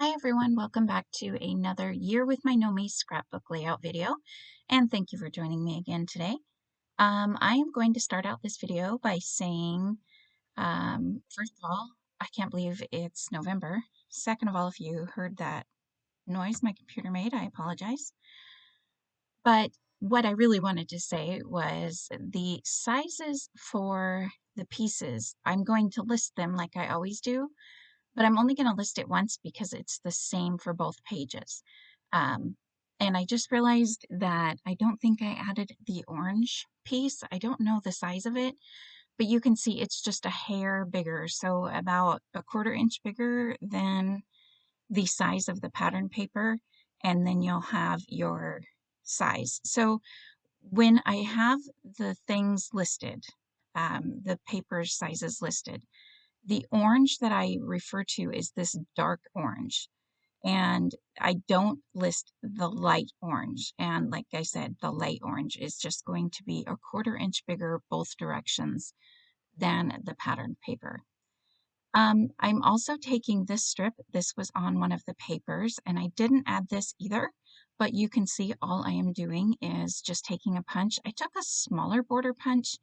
Hi everyone, welcome back to another Year with My Gnomies scrapbook layout video, and thank you for joining me again today. I am going to start out this video by saying, first of all, I can't believe it's November. Second of all, if you heard that noise my computer made, I apologize. But what I really wanted to say was the sizes for the pieces, I'm going to list them like I always do, but I'm only going to list it once because it's the same for both pages. Um, and I just realized that I don't think I added the orange piece. I don't know the size of it, but you can see it's just a hair bigger. So about a 1/4 inch bigger than the size of the pattern paper. And then you'll have your size. So when I have the things listed, the paper sizes listed, the orange that I refer to is this dark orange, and I don't list the light orange. And like I said, the light orange is just going to be a 1/4 inch bigger both directions than the patterned paper. I'm also taking this strip. This was on one of the papers, and I didn't add this either, but you can see all I am doing is just taking a punch. I took a smaller border punch.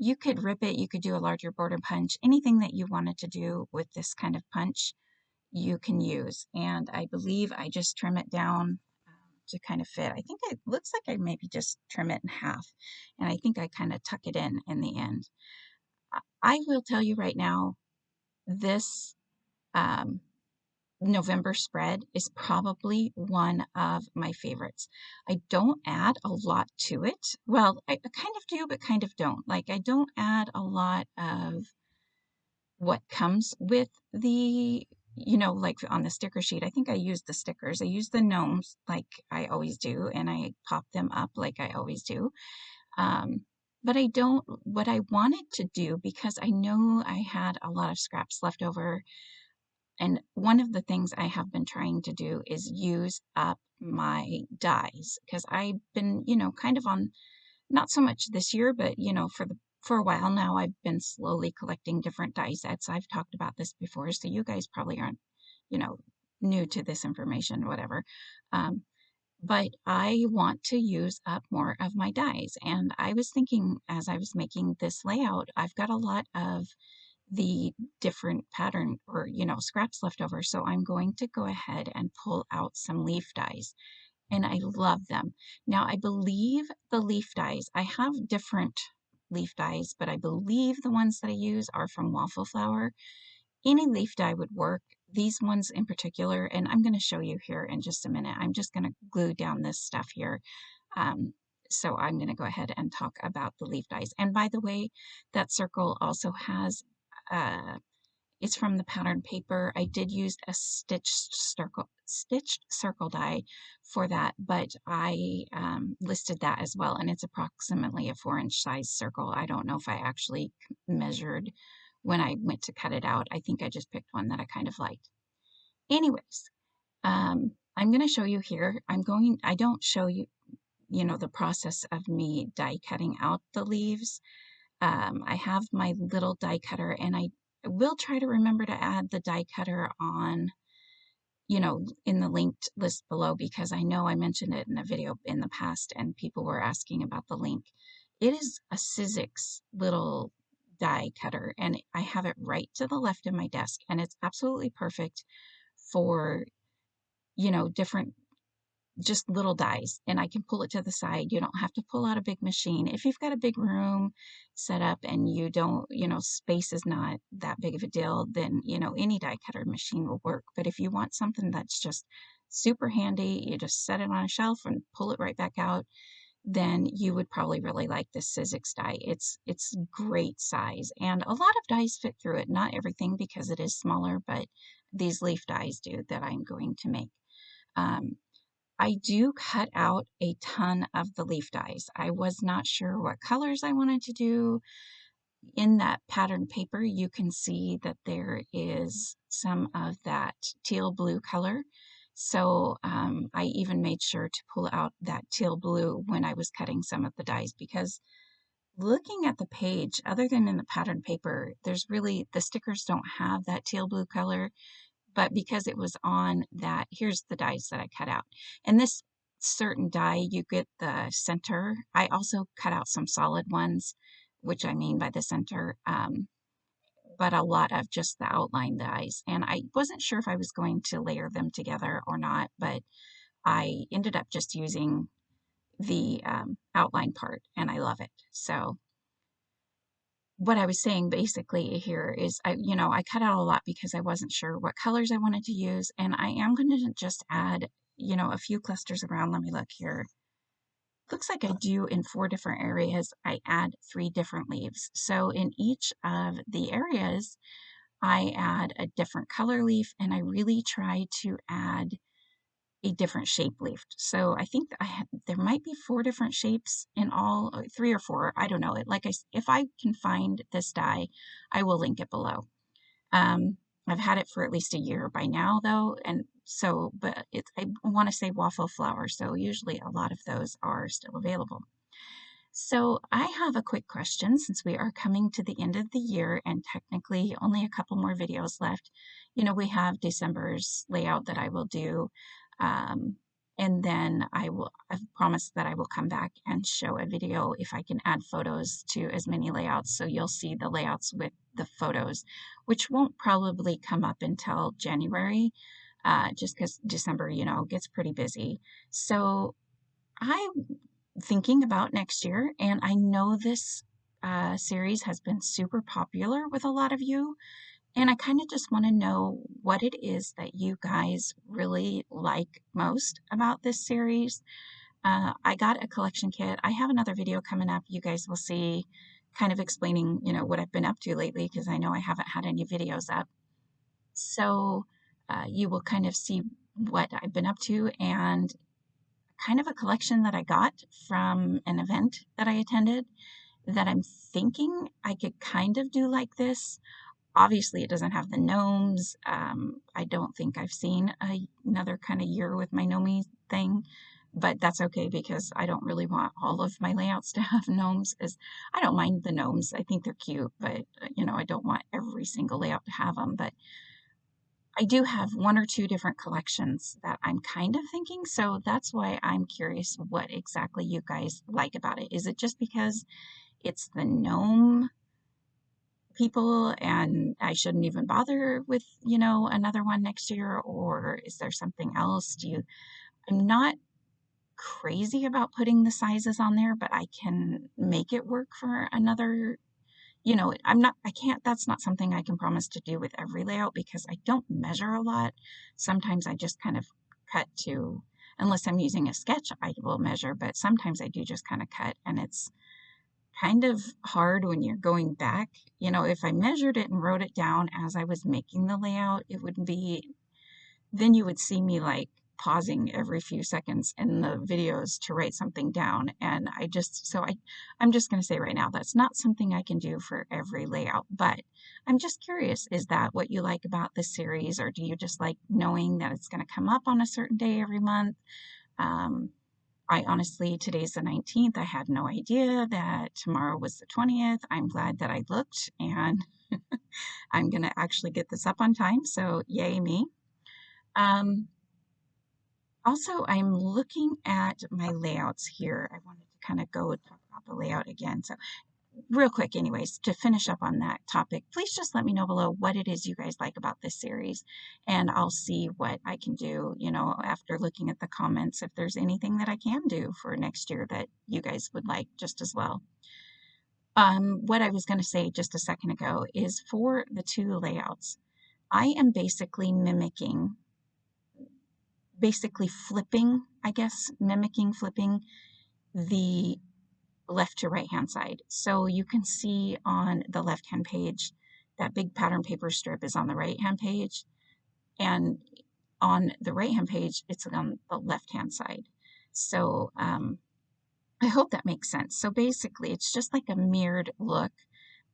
You could rip it, you could do a larger border punch, anything that you wanted to do with this kind of punch, you can use. And I believe I just trim it down to kind of fit. I think it looks like I maybe just trim it in half, and I think I kind of tuck it in the end. I will tell you right now, this um, November spread is probably one of my favorites. I don't add a lot to it. Well, I kind of do, but kind of don't. Like, I don't add a lot of what comes with the, like on the sticker sheet. I think I use the stickers. I use the gnomes like I always do, and I pop them up like I always do. But I don't, what I wanted to do, because I know I had a lot of scraps left over, and one of the things I have been trying to do is use up my dies, because I've been, kind of on, not so much this year, but for a while now, I've been slowly collecting different die sets. I've talked about this before, so you guys probably aren't, you know, new to this information, whatever. Um, but I want to use up more of my dies. And I was thinking as I was making this layout, I've got a lot of the different pattern or scraps left over, so I'm going to go ahead and pull out some leaf dies, and I love them. Now I believe the leaf dies, I have different leaf dies, but I believe the ones that I use are from Waffle Flower. Any leaf die would work, these ones in particular, and I'm going to show you here in just a minute. I'm just going to glue down this stuff here. um, so I'm going to go ahead and talk about the leaf dies. And by the way, that circle also has it's from the pattern paper. I did use a stitched circle die for that, but I listed that as well, and it's approximately a 4-inch size circle. I don't know if I actually measured when I went to cut it out. I think I just picked one that I kind of liked. Anyways, I'm going to show you here. I don't show you, the process of me die cutting out the leaves. I have my little die cutter, and I will try to remember to add the die cutter on, in the linked list below, because I know I mentioned it in a video in the past and people were asking about the link. It is a Sizzix little die cutter, and I have it right to the left of my desk, and it's absolutely perfect for, different just little dies, and I can pull it to the side. You don't have to pull out a big machine. If you've got a big room set up and you don't, space is not that big of a deal, then, any die cutter machine will work. But if you want something that's just super handy, you just set it on a shelf and pull it right back out, then you would probably really like this Sizzix die. It's great size, and a lot of dies fit through it. Not everything because it is smaller, but these leaf dies do that I'm going to make. I do cut out a ton of the leaf dies. I was not sure what colors I wanted to do. In that pattern paper, you can see that there is some of that teal blue color. So I even made sure to pull out that teal blue when I was cutting some of the dies, because looking at the page, other than in the pattern paper, there's really, the stickers don't have that teal blue color. but because it was on that, here's the dies that I cut out. And this certain die, you get the center. I also cut out some solid ones, which I mean by the center, but a lot of just the outline dies. And I wasn't sure if I was going to layer them together or not, but I ended up just using the outline part, and I love it. So what I was saying basically here is I cut out a lot because I wasn't sure what colors I wanted to use, and I am going to just add, a few clusters around. Let me look here. Looks like I do in 4 different areas. I add 3 different leaves. So in each of the areas, I add a different color leaf, and I really try to add a different shape leaf. So I think there might be 4 different shapes in all, 3 or 4. I don't know. If I can find this die, I will link it below. I've had it for at least a year by now, though, and so, but I want to say waffle flower, so usually a lot of those are still available. So I have a quick question since we are coming to the end of the year and technically only a couple more videos left. We have December's layout that I will do. Um, and then I've promised that I will come back and show a video if I can add photos to as many layouts. So you'll see the layouts with the photos, which won't probably come up until January, just because December, gets pretty busy. So I'm thinking about next year, and I know this series has been super popular with a lot of you, and I kind of just want to know what it is that you guys really like most about this series. I got a collection kit. I have another video coming up. You guys will see kind of explaining, what I've been up to lately because I know I haven't had any videos up. So you will kind of see what I've been up to and kind of a collection that I got from an event that I attended that I'm thinking I could kind of do like this. Obviously, it doesn't have the gnomes. I don't think I've seen another kind of year with my Gnomie thing, but that's okay because I don't really want all of my layouts to have gnomes. As I don't mind the gnomes. I think they're cute, but I don't want every single layout to have them. But I do have 1 or 2 different collections that I'm kind of thinking, so that's why I'm curious what exactly you guys like about it. Is it just because it's the gnome people and I shouldn't even bother with, another one next year, or is there something else? I'm not crazy about putting the sizes on there, but I can make it work for another. I can't, that's not something I can promise to do with every layout because I don't measure a lot. Sometimes I just kind of cut to, unless I'm using a sketch, I will measure, but sometimes I do just kind of cut, and it's kind of hard when you're going back. If I measured it and wrote it down as I was making the layout, it would be, then you would see me like pausing every few seconds in the videos to write something down. And I'm just going to say right now, that's not something I can do for every layout, but I'm just curious, is that what you like about this series? Or do you just like knowing that it's going to come up on a certain day every month? I honestly, today's the 19th. I had no idea that tomorrow was the 20th. I'm glad that I looked, and I'm going to actually get this up on time. So yay me. Um, Also, I'm looking at my layouts here. I wanted to kind of go and talk about the layout again. So real quick, anyways, to finish up on that topic, please just let me know below what it is you guys like about this series, and I'll see what I can do, after looking at the comments, if there's anything that I can do for next year that you guys would like just as well. What I was going to say just a second ago is for the 2 layouts, I am basically flipping, I guess, flipping the left to right hand side. So you can see on the left hand page, that big pattern paper strip is on the right hand page, and on the right hand page, it's on the left hand side. So I hope that makes sense. So basically, it's just like a mirrored look,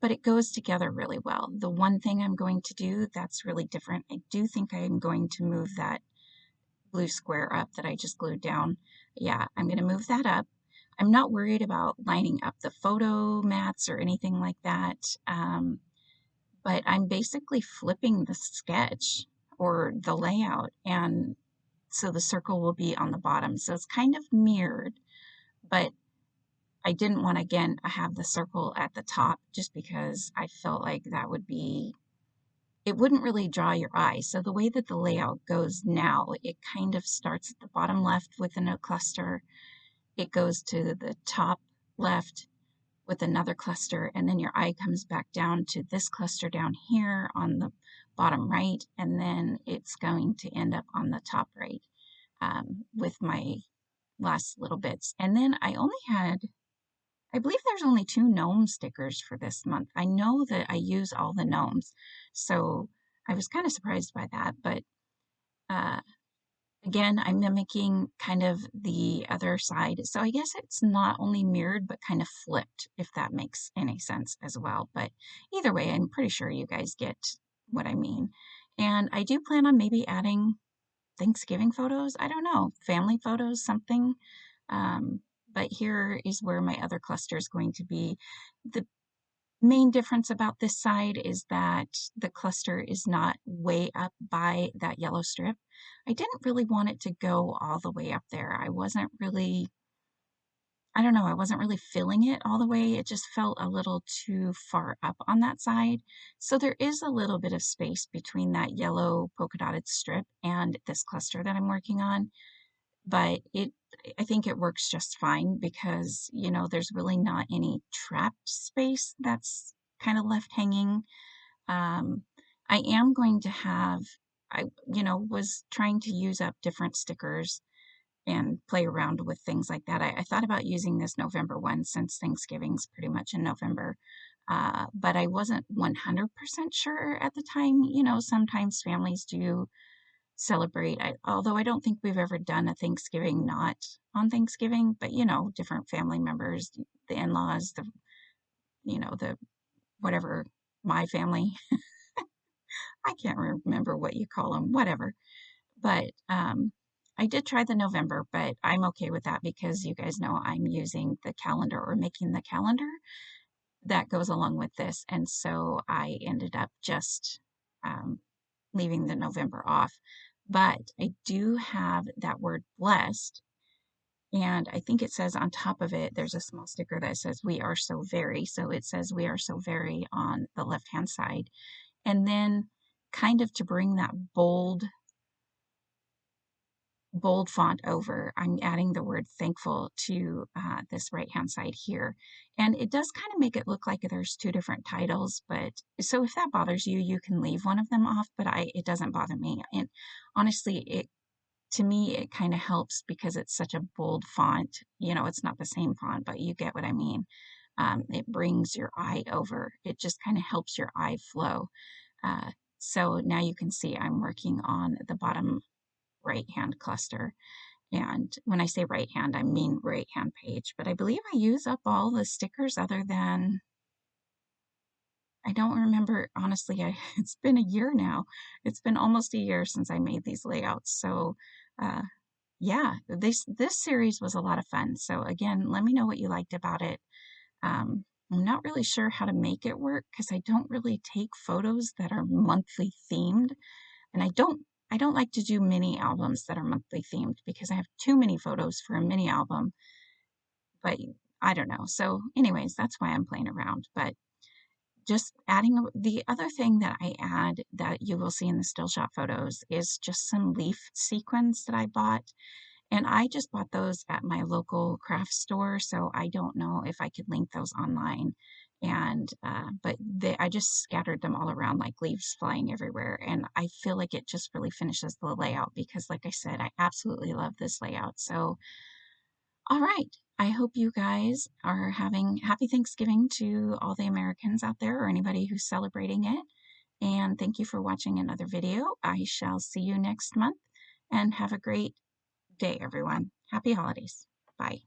but it goes together really well. The one thing I'm going to do that's really different, I do think I'm going to move that blue square up that I just glued down. Yeah, I'm going to move that up. I'm not worried about lining up the photo mats or anything like that, but I'm basically flipping the sketch or the layout, and so the circle will be on the bottom. So it's kind of mirrored, but I didn't want to, again, have the circle at the top just because I felt like that would be, it wouldn't really draw your eye. So the way that the layout goes now, it kind of starts at the bottom left with a note cluster. It goes to the top left with another cluster, and then your eye comes back down to this cluster down here on the bottom right, and then it's going to end up on the top right with my last little bits. And then I believe there's only 2 gnome stickers for this month. I know that I use all the gnomes, so I was kind of surprised by that, but uh, again, I'm mimicking kind of the other side. So I guess it's not only mirrored, but kind of flipped, if that makes any sense as well. But either way, I'm pretty sure you guys get what I mean. And I do plan on maybe adding Thanksgiving photos. I don't know, family photos, something. Um, but here is where my other cluster is going to be. The main difference about this side is that the cluster is not way up by that yellow strip. I didn't really want it to go all the way up there. I wasn't really, I don't know, I wasn't really feeling it all the way. It just felt a little too far up on that side. So there is a little bit of space between that yellow polka dotted strip and this cluster that I'm working on. But I think it works just fine because, you know, there's really not any trapped space that's kind of left hanging. Um, I am going to have, was trying to use up different stickers and play around with things like that. I thought about using this November one since Thanksgiving's pretty much in November. But I wasn't 100% sure at the time. You know, sometimes families do celebrate. Although I don't think we've ever done a Thanksgiving not on Thanksgiving, but you know, different family members, the in-laws, the whatever, my family. I can't remember what you call them, whatever. But I did try the November, but I'm okay with that because you guys know I'm using the calendar or making the calendar that goes along with this. And so I ended up just leaving the November off. But I do have that word blessed. And I think it says on top of it, there's a small sticker that says, "We are so very." So it says, "We are so very" on the left hand side. And then, kind of to bring that bold font over, I'm adding the word thankful to this right hand side here. And it does kind of make it look like there's 2 different titles, but so if that bothers you, you can leave one of them off, but it doesn't bother me. And honestly, to me, it kind of helps because it's such a bold font. You know, it's not the same font, but you get what I mean. It brings your eye over. It just kind of helps your eye flow. Uh, so now you can see I'm working on the bottom right hand cluster. And when I say right hand, I mean right hand page. But I believe I use up all the stickers other than, I don't remember, honestly, it's been a year now. It's been almost a year since I made these layouts. So uh, yeah, this series was a lot of fun. So again, let me know what you liked about it. I'm not really sure how to make it work because I don't really take photos that are monthly themed. And I don't like to do mini albums that are monthly themed because I have too many photos for a mini album, but I don't know. So anyways, that's why I'm playing around. But just adding the other thing that I add that you will see in the still shot photos is just some leaf sequins that I bought. And I just bought those at my local craft store, so I don't know if I could link those online. And but I just scattered them all around like leaves flying everywhere, and I feel like it just really finishes the layout because, like I said, I absolutely love this layout. So, all right, I hope you guys are having happy Thanksgiving to all the Americans out there or anybody who's celebrating it. And thank you for watching another video. I shall see you next month, and have a great day, everyone. Happy holidays. Bye.